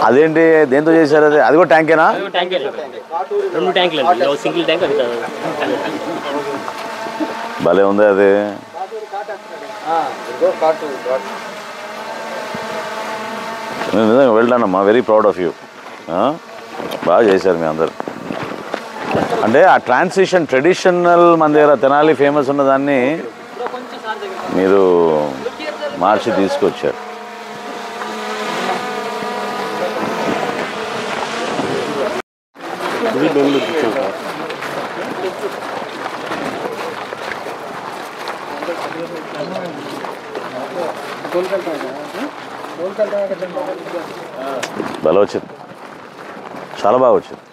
అదేంటి దేంతో చేశారు? అది కూడా ట్యాంకేనా? 2 ట్యాంకులు అండి, సింగిల్ ట్యాంక్. అది భలే ఉంది అది. నిజంగా వెళ్ళానమ్మా, వెరీ ప్రౌడ్ ఆఫ్ యూ. బాగా చేశారు మీ అందరు. అంటే ఆ ట్రాన్సిషన్ ట్రెడిషనల్ మన దగ్గర తెనాలి ఫేమస్ ఉన్నదాన్ని మీరు మార్చి తీసుకొచ్చారు. భలే వచ్చింది, చాలా బాగా వచ్చింది.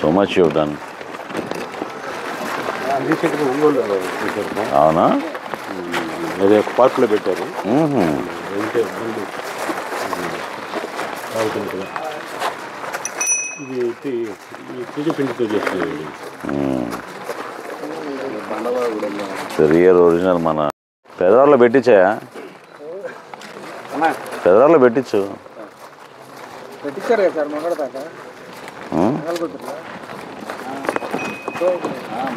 So much you've done. రీసెంట్గా ఒంగోలు పెట్టారు సార్. అవునా? అదే పార్కులో పెట్టారు. ఇది పిండితో చేస్తున్నారండి. రియల్ ఒరిజినల్ మన పెదవాళ్ళలో పెట్టించాయా? పెదవాళ్ళలో పెట్టించు.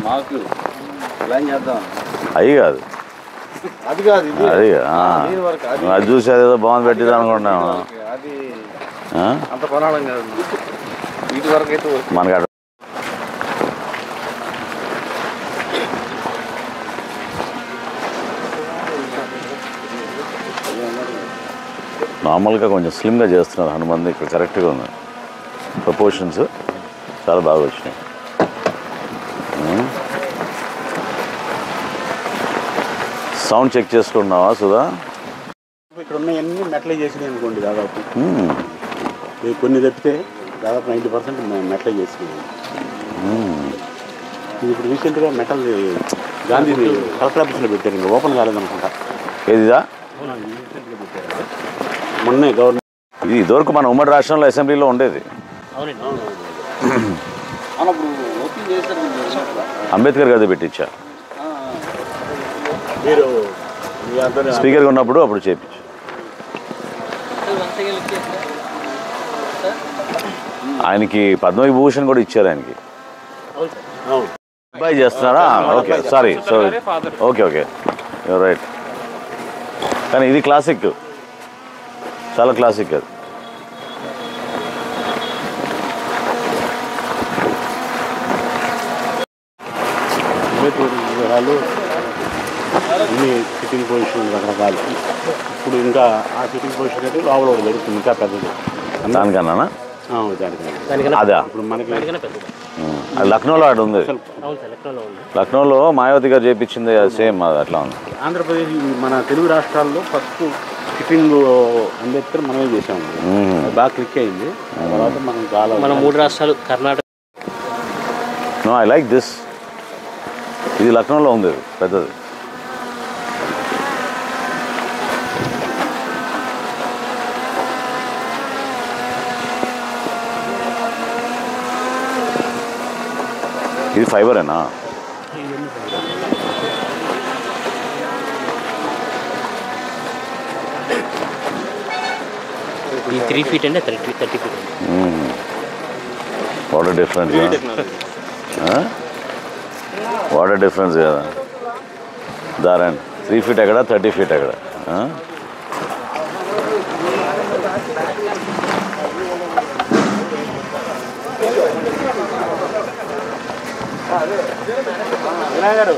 మాకు ప్లాన్ చేద్దాం. అవి కాదు, అది కాదు, అది చూసి అదేదో బాగుంది పెట్టిద్దాం అనుకుంటున్నాము. అంత కొనాలం కాదు, వీటి వరకు అయితే మనకి నార్మల్గా కొంచెం స్లిమ్గా చేస్తున్నారు హనుమంది. ఇక్కడ కరెక్ట్గా ఉంది, ప్రపోర్షన్స్ చాలా బాగా వచ్చినాయి. సౌండ్ చెక్ చేసుకుంటున్నావా సుధా? ఇక్కడ ఉన్నాయన్నీ మెటలే చేసినాయి అనుకోండి. దాదాపు కొన్ని తప్పితే దాదాపు 90% మెటలే చేసినాయి. ఇది ఇప్పుడు రీసెంట్గా మెటల్ గాంధీ కలెక్టర్ ఆఫీస్లో పెట్టారు, ఇంకా ఓపెన్ కాలేదనుకుంటా. ఏదిదా? మొన్నే గవర్నమెంట్ ఇది ఇదివరకు మన ఉమ్మడి రాష్ట్రంలో అసెంబ్లీలో ఉండేది. అంబేద్కర్ గారు పెట్టించా, స్పీకర్గా ఉన్నప్పుడు అప్పుడు చేయించు. ఆయనకి పద్మవిభూషణ్ కూడా ఇచ్చారు ఆయనకి. అబ్బాయి చేస్తున్నారా? Okay, sorry. So okay okay, you're right. కానీ ఇది క్లాసిక్, చాలా క్లాసిక్ అది. వివరాలు ఇన్ని సిట్టింగ్ పొజిషన్ రకరకాలు. ఇప్పుడు ఇంకా ఆ సిట్టింగ్ పొజిషన్ అయితే లోపల జరుగుతుంది, ఇంకా పెద్దది. దానికన్నా అదా? ఇప్పుడు మనకి అది లక్నోలో అటు ఉంది. లక్నోలో మాయావతి గారు చేయించింది సేమ్, అది అట్లా ఉంది. ఆంధ్రప్రదేశ్ మన తెలుగు రాష్ట్రాల్లో ఫస్ట్ సిట్టింగ్ అంబేద్కర్ మనమే చేసాము, బాగా క్లిక్ అయింది. తర్వాత మనం చాలా మన 3 రాష్ట్రాలు Karnataka. No, I like this. ఇది లక్నోలో ఉంది పెద్దది. ఇది ఫైబరేనా? ఈ 3 feet అంటే 30 feet. What difference, what difference కదా. దారండి 3 feet ఎక్కడ, 30 feet ఎక్కడ. వినాయగారు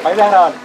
పైదా రావాలి.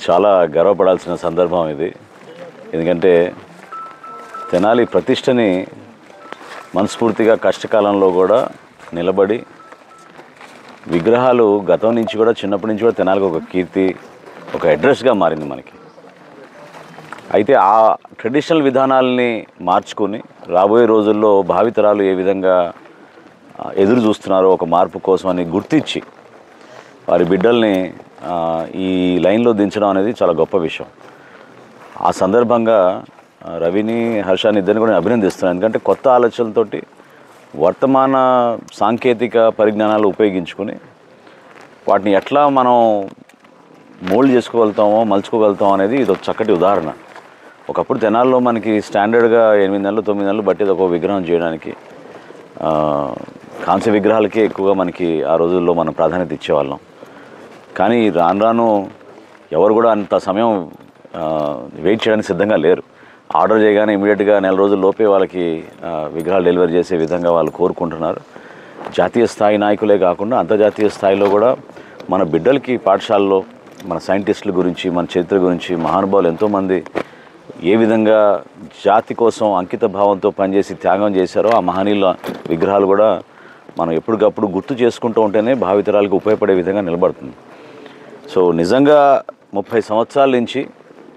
చాలా గర్వపడాల్సిన సందర్భం ఇది. ఎందుకంటే తెనాలి ప్రతిష్టని మనస్ఫూర్తిగా కష్టకాలంలో కూడా నిలబడి విగ్రహాలు గతం నుంచి కూడా చిన్నప్పటి నుంచి కూడా తెనాలికి ఒక కీర్తి, ఒక అడ్రస్గా మారింది మనకి. అయితే ఆ ట్రెడిషనల్ విధానాలని మార్చుకొని రాబోయే రోజుల్లో భావితరాలు ఏ విధంగా ఎదురు చూస్తున్నారో ఒక మార్పు కోసం అని గుర్తించి వారి బిడ్డల్ని ఈ లైన్లో దించడం అనేది చాలా గొప్ప విషయం. ఆ సందర్భంగా రవిని, హర్షాని ఇద్దరిని కూడా అభినందిస్తున్నాను. ఎందుకంటే కొత్త ఆలోచనలతోటి వర్తమాన సాంకేతిక పరిజ్ఞానాలు ఉపయోగించుకొని వాటిని ఎట్లా మనం మోల్డ్ చేసుకోగలుగుతామో, మలుచుకోగలుగుతామో అనేది ఇది ఒక చక్కటి ఉదాహరణ. ఒకప్పుడు తెనాల్లో మనకి స్టాండర్డ్గా 8 నెలలు 9 నెలలు బట్టి ఒక విగ్రహం చేయడానికి కాంస్య విగ్రహాలకే ఎక్కువగా మనకి ఆ రోజుల్లో మనం ప్రాధాన్యత ఇచ్చేవాళ్ళం. కానీ రాను రాను ఎవరు కూడా అంత సమయం వెయిట్ చేయడానికి సిద్ధంగా లేరు. ఆర్డర్ చేయగానే ఇమీడియట్గా నెల రోజుల లోపే వాళ్ళకి విగ్రహాలు డెలివరీ చేసే విధంగా వాళ్ళు కోరుకుంటున్నారు. జాతీయ స్థాయి నాయకులే కాకుండా అంతర్జాతీయ స్థాయిలో కూడా మన బిడ్డలకి పాఠశాలలో మన సైంటిస్టుల గురించి, మన చరిత్ర గురించి మహానుభావులు ఎంతోమంది ఏ విధంగా జాతి కోసం అంకిత భావంతో పనిచేసి త్యాగం చేశారో ఆ మహనీయుల విగ్రహాలు కూడా మనం ఎప్పటికప్పుడు గుర్తు చేసుకుంటూ ఉంటేనే భావితరాలకు ఉపయోగపడే విధంగా నిలబడుతుంది. సో నిజంగా 30 సంవత్సరాల నుంచి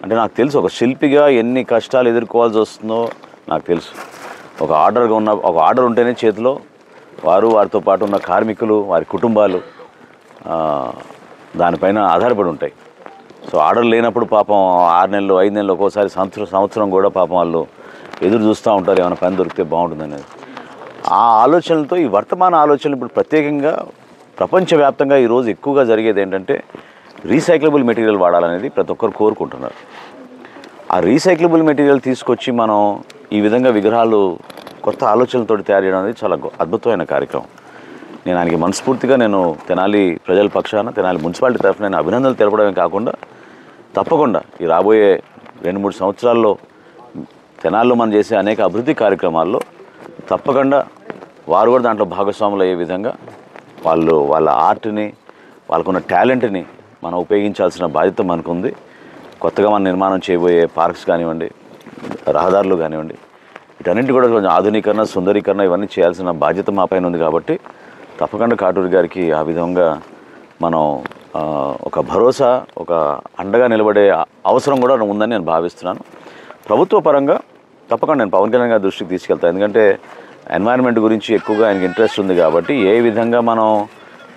అంటే నాకు తెలుసు ఒక శిల్పిగా ఎన్ని కష్టాలు ఎదుర్కోవాల్సి వస్తుందో నాకు తెలుసు. ఒక ఆర్డర్ ఉంటేనే చేతిలో వారితో పాటు ఉన్న కార్మికులు, వారి కుటుంబాలు దానిపైన ఆధారపడి ఉంటాయి. సో ఆర్డర్ లేనప్పుడు పాపం 6 నెలలు 5 నెలలు ఒక్కోసారి సంవత్సరం కూడా పాపం వాళ్ళు ఎదురు చూస్తూ ఉంటారు ఏమైనా పని దొరికితే బాగుంటుంది అనేది. ఆ ఆలోచనలతో ఈ వర్తమాన ఆలోచనలు ఇప్పుడు ప్రత్యేకంగా ప్రపంచవ్యాప్తంగా ఈరోజు ఎక్కువగా జరిగేది ఏంటంటే రీసైక్లబుల్ మెటీరియల్ వాడాలనేది ప్రతి ఒక్కరు కోరుకుంటున్నారు. ఆ రీసైక్లబుల్ మెటీరియల్ తీసుకొచ్చి మనం ఈ విధంగా విగ్రహాలు కొత్త ఆలోచనలతో తయారు చేయడం అనేది చాలా అద్భుతమైన కార్యక్రమం. నేను ఆయనకి మనస్ఫూర్తిగా నేను తెనాలి ప్రజల పక్షాన, తెనాలి మున్సిపాలిటీ తరఫున నేను అభినందనలు తెలపడమే కాకుండా తప్పకుండా ఈ రాబోయే 2-3 సంవత్సరాల్లో తెనాలిలో మనం చేసే అనేక అభివృద్ధి కార్యక్రమాల్లో తప్పకుండా వారు కూడా దాంట్లో భాగస్వాములు అయ్యే విధంగా వాళ్ళ ఆర్ట్ని, వాళ్ళకున్న టాలెంట్ని మనం ఉపయోగించాల్సిన బాధ్యత మనకుంది. కొత్తగా మనం నిర్మాణం చేయబోయే పార్క్స్ కానివ్వండి, రహదారులు కానివ్వండి, వీటన్నింటి కూడా కొంచెం ఆధునీకరణ, సుందరీకరణ ఇవన్నీ చేయాల్సిన బాధ్యత మా పైన ఉంది. కాబట్టి తప్పకుండా కాటూరి గారికి ఆ విధంగా మనం ఒక భరోసా, ఒక అండగా నిలబడే అవసరం కూడా ఉందని నేను భావిస్తున్నాను. ప్రభుత్వ పరంగా తప్పకుండా నేను పవన్ కళ్యాణ్ గారి దృష్టికి తీసుకెళ్తాను. ఎందుకంటే ఎన్వైరన్మెంట్ గురించి ఎక్కువగా ఆయనకి ఇంట్రెస్ట్ ఉంది. కాబట్టి ఏ విధంగా మనం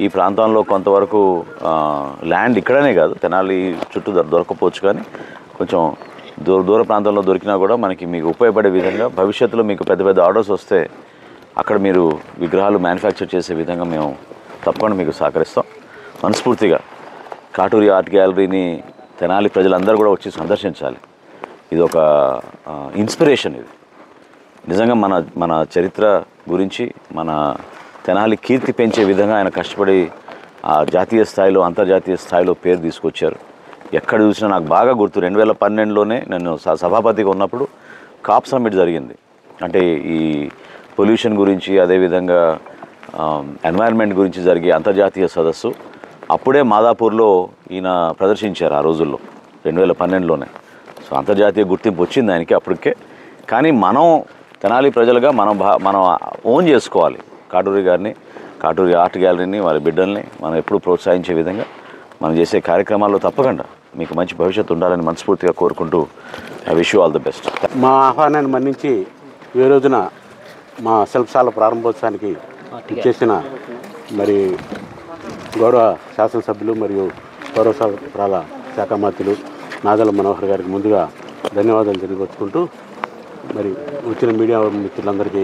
ఈ ప్రాంతంలో కొంతవరకు ల్యాండ్ ఇక్కడనే కాదు తెనాలి చుట్టూ దొరకపోవచ్చు, కానీ కొంచెం దూర ప్రాంతంలో దొరికినా కూడా మీకు ఉపయోగపడే విధంగా భవిష్యత్తులో మీకు పెద్ద పెద్ద ఆర్డర్స్ వస్తే అక్కడ మీరు విగ్రహాలు మ్యానుఫ్యాక్చర్ చేసే విధంగా మేము తప్పకుండా మీకు సహకరిస్తాం. మనస్ఫూర్తిగా కాటూరి ఆర్ట్ గ్యాలరీని తెనాలి ప్రజలందరూ కూడా వచ్చి సందర్శించాలి. ఇది ఒక ఇన్స్పిరేషన్. ఇది నిజంగా మన చరిత్ర గురించి, మన తెనాలి కీర్తి పెంచే విధంగా ఆయన కష్టపడి ఆ జాతీయ స్థాయిలో, అంతర్జాతీయ స్థాయిలో పేరు తీసుకొచ్చారు. ఎక్కడ చూసినా నాకు బాగా గుర్తు 2012లోనే నేను సభాపతిగా ఉన్నప్పుడు కాప్ సమ్మిట్ జరిగింది. అంటే ఈ పొల్యూషన్ గురించి, అదేవిధంగా ఎన్వైరన్మెంట్ గురించి జరిగే అంతర్జాతీయ సదస్సు అప్పుడే మాదాపూర్లో ఈయన ప్రదర్శించారు ఆ రోజుల్లో 2012లోనే. సో అంతర్జాతీయ గుర్తింపు వచ్చింది ఆయనకి అప్పటికే. కానీ మనం తెనాలి ప్రజలుగా మనం ఓన్ చేసుకోవాలి కాటూరి గారిని, కాటూరి ఆర్ట్ గ్యాలరీని, వారి బిడ్డల్ని మనం ఎప్పుడూ ప్రోత్సహించే విధంగా మనం చేసే కార్యక్రమాల్లో తప్పకుండా మీకు మంచి భవిష్యత్తు ఉండాలని మనస్ఫూర్తిగా కోరుకుంటూ I wish you all the best. మా ఆహ్వానాన్ని మన్నించి ఈ రోజున మా శిల్పశాల ప్రారంభోత్సవానికి ఇచ్చేసిన మరి గౌరవ శాసనసభ్యులు మరియు పౌర సరఫరాల శాఖ మంత్రులు నాదెళ్ల మనోహర్ గారికి ముందుగా ధన్యవాదాలు తెలియపరుచుకుంటూ, మరి వచ్చిన మీడియా మిత్రులందరికీ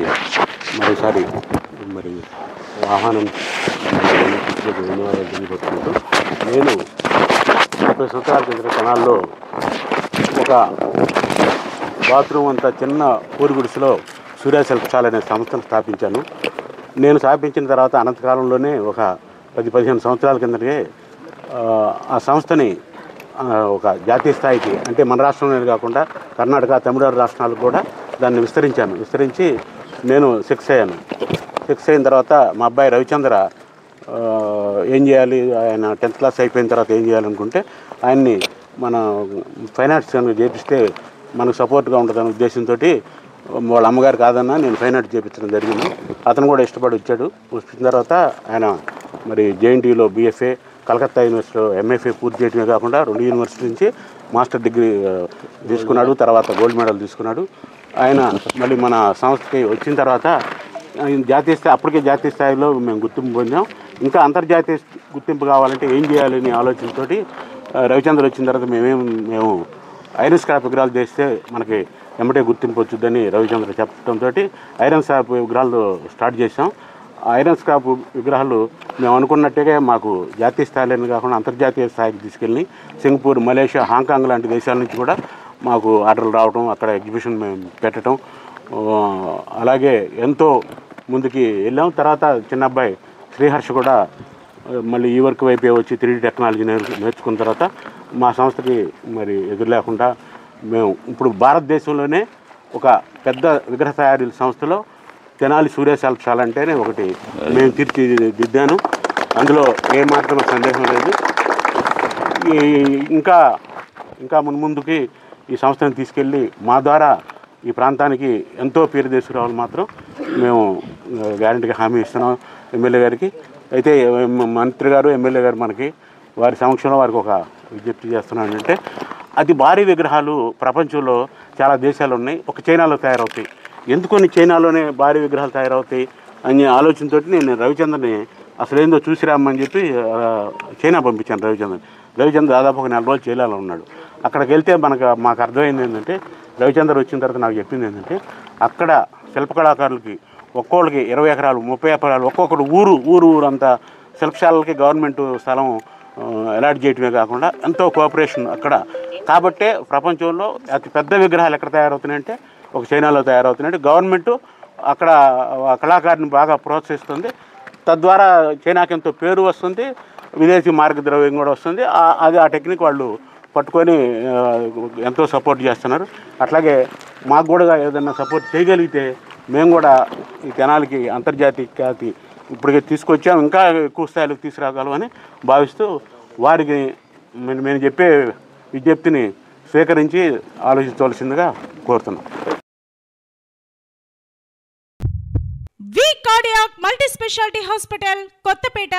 మరోసారి మరి ఆహ్వానం ధన్యవాదాలు తెలియపరుచుకుంటూ, నేను 30 సంవత్సరాల కింద తెనాల్లో ఒక బాత్రూమ్ అంతా చిన్న ఊరి గుడిసెలో సూర్య శిల్పశాల అనే సంస్థను స్థాపించాను. నేను స్థాపించిన తర్వాత అనంతకాలంలోనే ఒక 10-15 సంవత్సరాల కిందటే ఆ సంస్థని ఒక జాతీయ స్థాయికి, అంటే మన రాష్ట్రంలోనే కాకుండా కర్ణాటక, తమిళనాడు రాష్ట్రాలకు కూడా దాన్ని విస్తరించి నేను సక్సెస్ అయ్యాను. సక్సెస్ అయిన తర్వాత మా అబ్బాయి రవిచంద్ర ఏం చేయాలి, ఆయన 10th క్లాస్ అయిపోయిన తర్వాత ఏం చేయాలనుకుంటే ఆయన్ని మన ఫైన్ ఆర్ట్స్ చేపిస్తే మనకు సపోర్ట్గా ఉంటుందనే ఉద్దేశంతో వాళ్ళ అమ్మగారు కాదన్నా నేను ఫైన్ ఆర్ట్స్ చేయించడం జరిగింది. అతను కూడా ఇష్టపడి వచ్చాడు. వచ్చిన తర్వాత ఆయన మరి జేఎన్టీయూలో బీఎఫ్ఏ, కలకత్తా యూనివర్సిటీలో ఎంఎఫ్ఏ పూర్తి చేయడమే కాకుండా 2 యూనివర్సిటీ నుంచి మాస్టర్ డిగ్రీ తీసుకున్నాడు. తర్వాత గోల్డ్ మెడల్ తీసుకున్నాడు. ఆయన మళ్ళీ మన సంస్థకి వచ్చిన తర్వాత అప్పటికే జాతీయ స్థాయిలో మేము గుర్తింపు పొందాం. ఇంకా అంతర్జాతీయ గుర్తింపు కావాలంటే ఏం చేయాలని ఆలోచనతోటి రవిచంద్ర వచ్చిన తర్వాత మేము ఐరన్ స్క్రాప్ విగ్రహాలు చేస్తే మనకి ఎమ్మటే గుర్తింపు వచ్చుద్దని రవిచంద్ర చెప్పడంతో ఐరన్ స్క్రాప్ విగ్రహాలు స్టార్ట్ చేసాం. ఐరన్ స్క్రాప్ విగ్రహాలు మేము అనుకున్నట్టుగా మాకు జాతీయ స్థాయిలోనే కాకుండా అంతర్జాతీయ స్థాయికి తీసుకెళ్ళి సింగపూర్, మలేషియా, హాంకాంగ్ లాంటి దేశాల నుంచి కూడా మాకు ఆర్డర్లు రావడం, అక్కడ ఎగ్జిబిషన్ మేము పెట్టడం, అలాగే ఎంతో ముందుకి వెళ్ళాం. తర్వాత చిన్న అబ్బాయి శ్రీహర్ష కూడా మళ్ళీ ఈ వర్క్ వైపే వచ్చి 3D టెక్నాలజీ నేర్చుకున్న తర్వాత మా సంస్థకి మరి ఎదురు లేకుండా మేము ఇప్పుడు భారతదేశంలోనే ఒక పెద్ద విగ్రహ తయారీ సంస్థలో తెనాలి సూర్య శిల్పశాల అంటేనే ఒకటి మేము తీర్చిదిద్దాను. అందులో ఏ మాత్రం సందేహం లేదు. ఇంకా ముందుకి ఈ సంస్థను తీసుకెళ్ళి మా ద్వారా ఈ ప్రాంతానికి ఎంతో పేరు తీసుకురావాలి మాత్రం మేము గ్యారెంటీగా హామీ ఇస్తున్నాం ఎమ్మెల్యే గారికి. అయితే మంత్రి గారు, ఎమ్మెల్యే గారు మనకి వారి సమక్షంలో వారికి ఒక విజ్ఞప్తి చేస్తున్నాను. అంటే అతి భారీ విగ్రహాలు ప్రపంచంలో చాలా దేశాలు ఉన్నాయి, ఒక చైనాలో తయారవుతాయి. ఎందుకని చైనాలోనే భారీ విగ్రహాలు తయారవుతాయి అనే ఆలోచనతో నేను రవిచంద్రని అసలు ఏందో చూసి రామ్మని చెప్పి చైనా పంపించాను. రవిచంద్ర దాదాపు ఒక 4 రోజులు చైనాలో ఉన్నాడు. అక్కడికి వెళ్తే మాకు అర్థమైంది ఏంటంటే, రవిచంద్ర వచ్చిన తర్వాత నాకు చెప్పింది ఏంటంటే, అక్కడ శిల్పకళాకారులకి ఒక్కొక్కరికి 20 ఎకరాలు, 30 ఎకరాలు, ఒక్కొక్కరు ఊరు అంతా శిల్పశాలకి గవర్నమెంట్ స్థలం అలాట్ చేయటమే కాకుండా ఎంతో కోఆపరేషన్ అక్కడ. కాబట్టే ప్రపంచంలో అతి పెద్ద విగ్రహాలు ఎక్కడ తయారవుతున్నాయంటే ఒక చైనాలో తయారవుతున్నాయంటే గవర్నమెంట్ అక్కడ కళాకారుని బాగా ప్రోత్సహిస్తుంది. తద్వారా చైనాకి ఎంతో పేరు వస్తుంది, విదేశీ మార్గద్రవ్యం కూడా వస్తుంది. ఆ టెక్నిక్ వాళ్ళు పట్టుకొని ఎంతో సపోర్ట్ చేస్తున్నారు. అట్లాగే మాకు కూడా ఏదైనా సపోర్ట్ చేయగలిగితే మేము కూడా ఈ తెనాలికి అంతర్జాతీయ ఖ్యాతి ఇప్పటికే తీసుకొచ్చాం, ఇంకా ఎక్కువ స్థాయిలోకి తీసుకురాగలమని భావిస్తూ వారికి మేము చెప్పే విజ్ఞప్తిని స్వీకరించి ఆలోచించవలసిందిగా కోరుతున్నాం. V cardiac multi speciality hospital, Kothapeta.